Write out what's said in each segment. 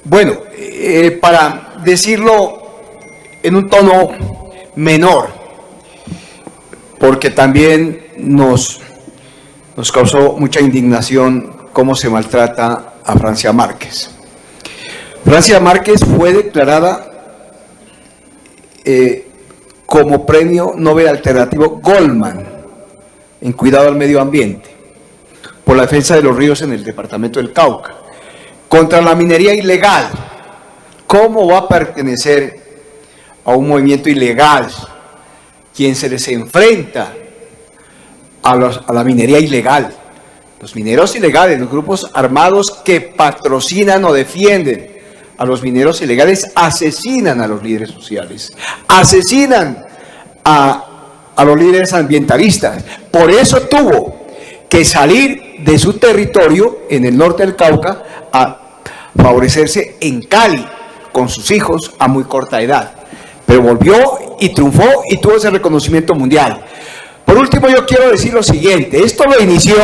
Bueno, para decirlo en un tono menor, porque también nos causó mucha indignación cómo se maltrata a Francia Márquez. Francia Márquez fue declarada como premio Nobel alternativo Goldman en cuidado al medio ambiente por la defensa de los ríos en el departamento del Cauca, contra la minería ilegal. ¿Cómo va a pertenecer a un movimiento ilegal quien se les enfrenta a la minería ilegal? Los mineros ilegales, los grupos armados que patrocinan o defienden a los mineros ilegales, asesinan a los líderes sociales, asesinan a los líderes ambientalistas. Por eso tuvo que salir de su territorio en el norte del Cauca a favorecerse en Cali con sus hijos a muy corta edad, pero volvió y triunfó y tuvo ese reconocimiento mundial. Por último, yo quiero decir lo siguiente: esto lo inició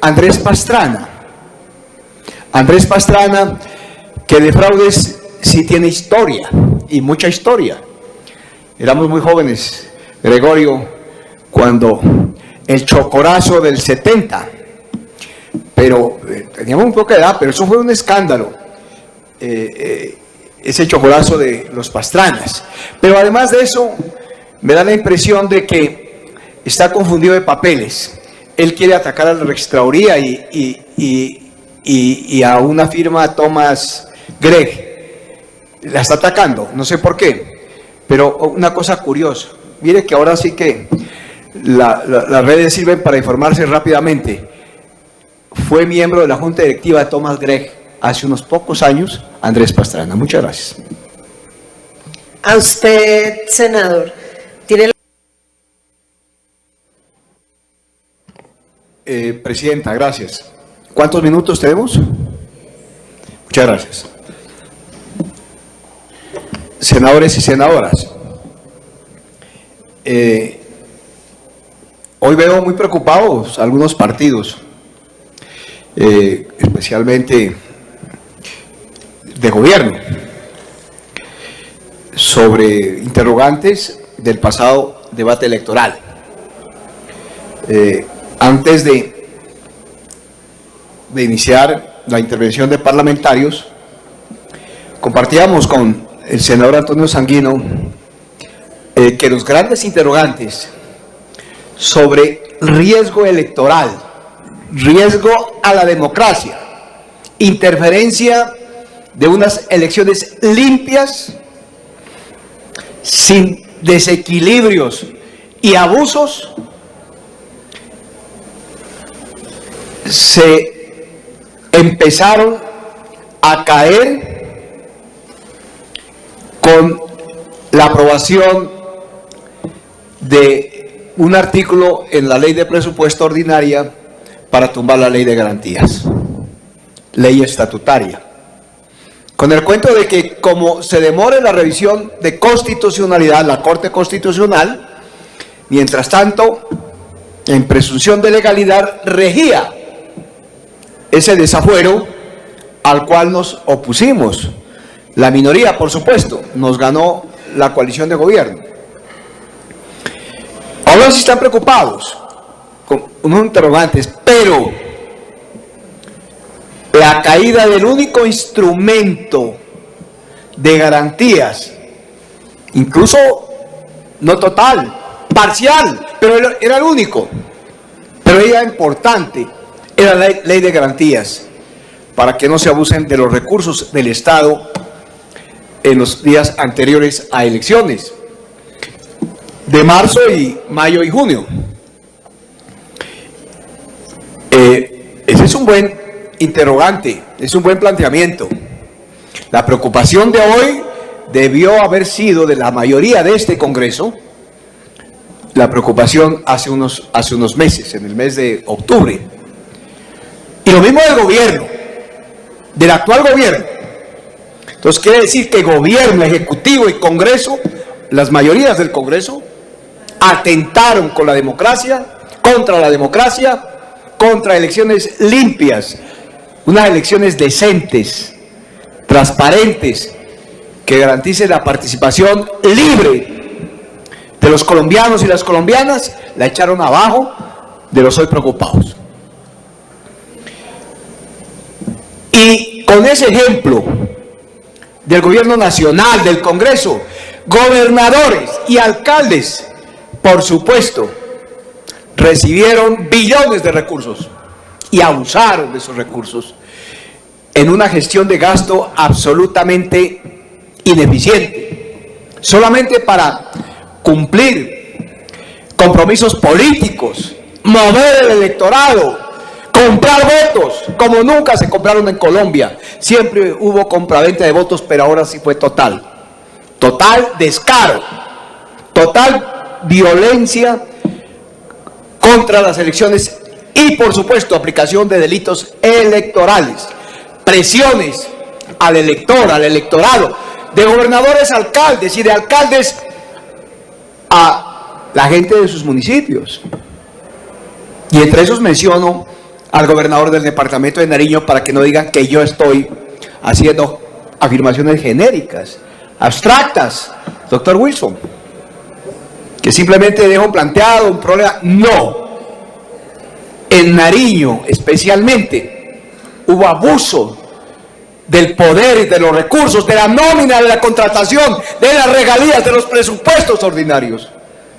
Andrés Pastrana. Andrés Pastrana, que de fraudes sí tiene historia, y mucha historia. Éramos muy jóvenes, Gregorio, cuando el chocorazo del 70, pero teníamos un poco de edad, pero eso fue un escándalo, ese chocorazo de los Pastranas. Pero además de eso, me da la impresión de que está confundido de papeles. Él quiere atacar a la registraduría y a una firma, Thomas Gregg, la está atacando, no sé por qué. Pero una cosa curiosa, mire que ahora sí que las redes sirven para informarse rápidamente. Fue miembro de la Junta Directiva de Thomas Gregg hace unos pocos años, Andrés Pastrana. Muchas gracias. A usted, senador. ¿Tiene la... Presidenta, gracias. ¿Cuántos minutos tenemos? Muchas gracias. Senadores y senadoras, hoy veo muy preocupados algunos partidos, especialmente de gobierno, sobre interrogantes del pasado debate electoral. Antes de iniciar la intervención de parlamentarios, compartíamos con el senador Antonio Sanguino que los grandes interrogantes sobre riesgo electoral, riesgo a la democracia, interferencia de unas elecciones limpias, sin desequilibrios y abusos, se empezaron a caer con la aprobación de un artículo en la ley de presupuesto ordinaria para tumbar la ley de garantías, ley estatutaria, con el cuento de que como se demore la revisión de constitucionalidad, la Corte Constitucional, mientras tanto, en presunción de legalidad, regía ese desafuero al cual nos opusimos. La minoría, por supuesto, nos ganó la coalición de gobierno. Ahora sí están preocupados con unos interrogantes, pero la caída del único instrumento de garantías, incluso no total, parcial, pero era el único, pero era importante, era la ley de garantías, para que no se abusen de los recursos del Estado en los días anteriores a elecciones de marzo y mayo y junio. Ese es un buen interrogante, es un buen planteamiento. La preocupación de hoy debió haber sido de la mayoría de este Congreso, la preocupación hace unos meses, en el mes de octubre. Y lo mismo del gobierno, del actual gobierno. Entonces quiere decir que gobierno, ejecutivo y Congreso, las mayorías del Congreso, atentaron con la democracia, contra elecciones limpias, unas elecciones decentes, transparentes, que garanticen la participación libre de los colombianos y las colombianas, la echaron abajo de los hoy preocupados. Y con ese ejemplo del gobierno nacional, del Congreso, gobernadores y alcaldes, por supuesto, recibieron billones de recursos y abusaron de esos recursos en una gestión de gasto absolutamente ineficiente, solamente para cumplir compromisos políticos, mover el electorado, comprar votos, como nunca se compraron en Colombia. Siempre hubo compraventa de votos, pero ahora sí fue total. Total descaro, total violencia contra las elecciones y, por supuesto, aplicación de delitos electorales, presiones al elector, al electorado, de gobernadores a alcaldes y de alcaldes a la gente de sus municipios. Y entre esos menciono al gobernador del departamento de Nariño, para que no digan que yo estoy haciendo afirmaciones genéricas, abstractas, doctor Wilson, que simplemente dejo planteado un problema. No, en Nariño especialmente hubo abuso del poder y de los recursos, de la nómina, de la contratación, de las regalías, de los presupuestos ordinarios.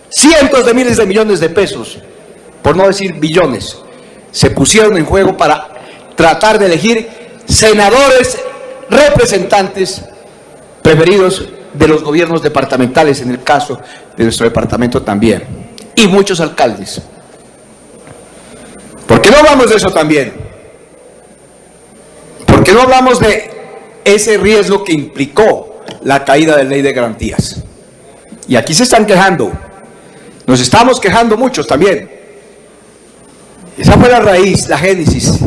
Cientos de miles de millones de pesos, por no decir billones, se pusieron en juego para tratar de elegir senadores, representantes preferidos de los gobiernos departamentales, en el caso de nuestro departamento también, y muchos alcaldes. ¿Por qué no hablamos de eso también? ¿Por qué no hablamos de ese riesgo que implicó la caída de la ley de garantías? Y aquí se están quejando, nos estamos quejando muchos también. Esa fue la raíz, la génesis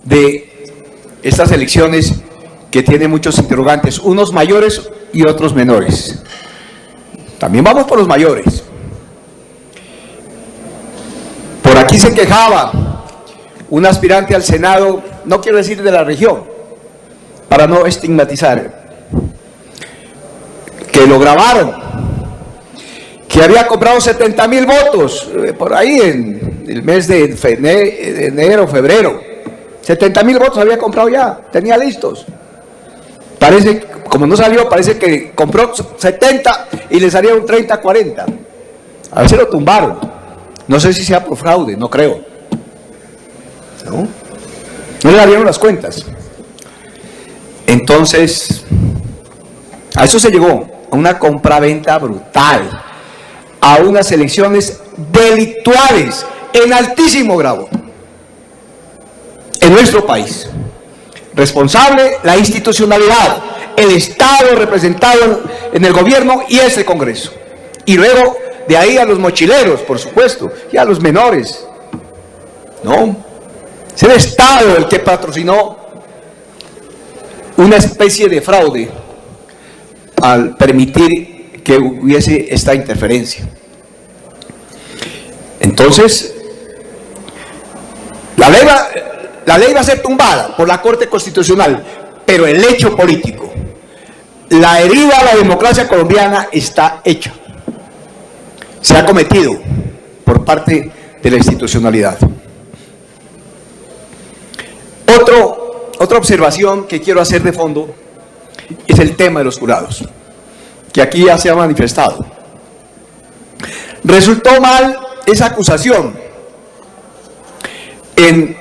de estas elecciones que tienen muchos interrogantes, unos mayores y otros menores. También vamos por los mayores. Por aquí se quejaba un aspirante al Senado, no quiero decir de la región, para no estigmatizar, que lo grabaron, que había comprado 70,000 votos, por ahí en el mes de enero, febrero. 70,000 votos había comprado ya, tenía listos. Parece, como no salió, parece que compró 70 y le salieron 30, 40. A ver si lo tumbaron. No sé si sea por fraude, no creo. No le dieron las cuentas. Entonces, a eso se llegó, a una compraventa brutal, a unas elecciones delictuales en altísimo grado en nuestro país. Responsable la institucionalidad, el Estado representado en el gobierno y ese Congreso. Y luego de ahí a los mochileros, por supuesto, y a los menores. No, es el Estado el que patrocinó una especie de fraude al permitir que hubiese esta interferencia. Entonces, la ley va a ser tumbada por la Corte Constitucional, pero el hecho político, la herida a la democracia colombiana está hecha. Se ha cometido por parte de la institucionalidad. Otra observación que quiero hacer de fondo es el tema de los jurados, que aquí ya se ha manifestado. Resultó mal esa acusación en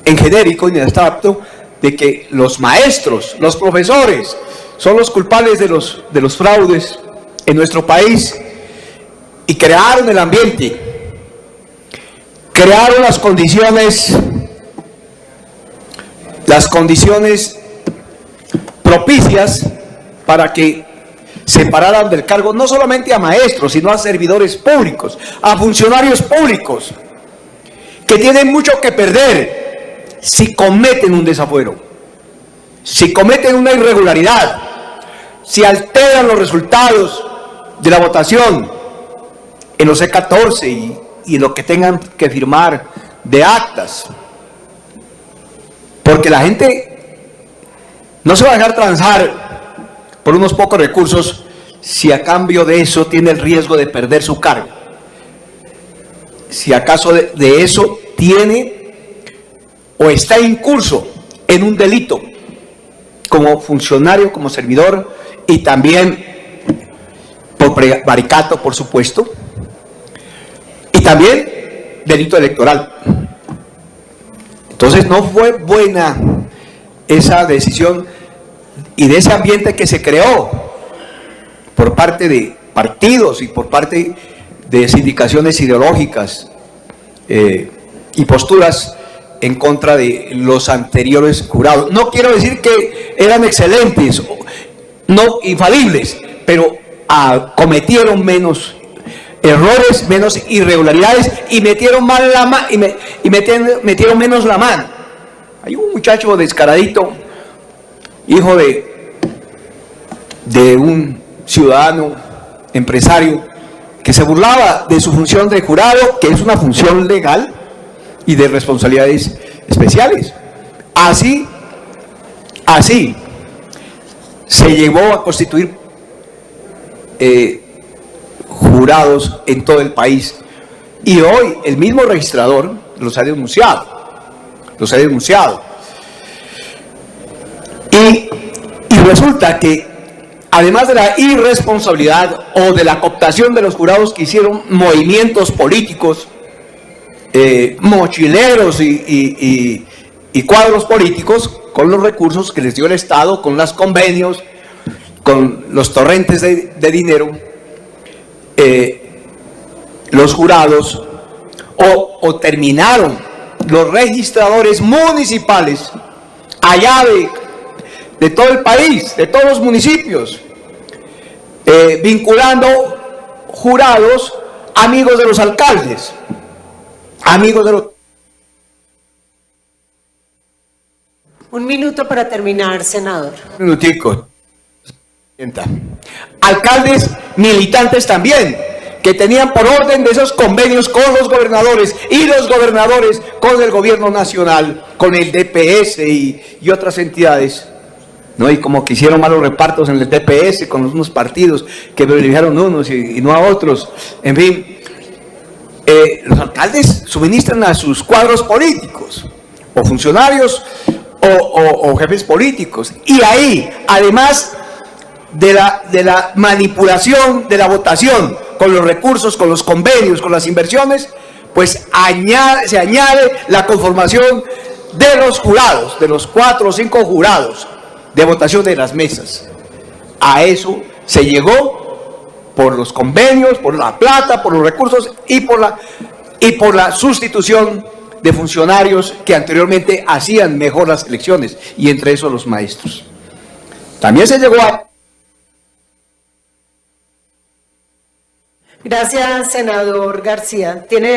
genérico, inexacto, de que los maestros, los profesores, son los culpables de los fraudes en nuestro país, y crearon el ambiente, crearon las condiciones propicias para que separaran del cargo no solamente a maestros, sino a servidores públicos, a funcionarios públicos, que tienen mucho que perder si cometen un desafuero, si cometen una irregularidad, si alteran los resultados de la votación en los C14 y lo que tengan que firmar de actas. Porque la gente No se va a dejar transar por unos pocos recursos si a cambio de eso tiene el riesgo de perder su cargo. Si acaso de eso tiene o está incurso en un delito como funcionario, como servidor y también por prevaricato, por supuesto, y también delito electoral. Entonces no fue buena esa decisión y de ese ambiente que se creó por parte de partidos y por parte de sindicaciones ideológicas y posturas en contra de los anteriores jurados. No quiero decir que eran excelentes, no infalibles, pero cometieron menos errores, menos irregularidades y metieron mal la metieron menos la mano. Hay un muchacho descaradito, hijo de un ciudadano empresario, que se burlaba de su función de jurado, que es una función legal y de responsabilidades especiales. Así se llevó a constituir jurados en todo el país. Y hoy el mismo registrador los ha denunciado. Y resulta que además de la irresponsabilidad o de la cooptación de los jurados que hicieron movimientos políticos, mochileros y cuadros políticos con los recursos que les dio el Estado, con los convenios, con los torrentes de dinero, los jurados o terminaron los registradores municipales allá de todo el país, de todos los municipios, vinculando jurados amigos de los alcaldes, amigos de los... Un minuto para terminar, senador. Un minutico. Alcaldes militantes también, que tenían por orden de esos convenios con los gobernadores y los gobernadores con el gobierno nacional, con el DPS y otras entidades, ¿no? Y como que hicieron malos repartos en el DPS con unos partidos que beneficiaron a unos y no a otros. En fin, los alcaldes suministran a sus cuadros políticos o funcionarios o jefes políticos, y ahí, además de la manipulación de la votación con los recursos, con los convenios, con las inversiones, pues se añade la conformación de los jurados, de los 4 o 5 jurados de votación de las mesas. A eso se llegó por los convenios, por la plata, por los recursos y por la sustitución de funcionarios que anteriormente hacían mejor las elecciones, y entre esos los maestros. También se llegó a... Gracias, senador García. Tiene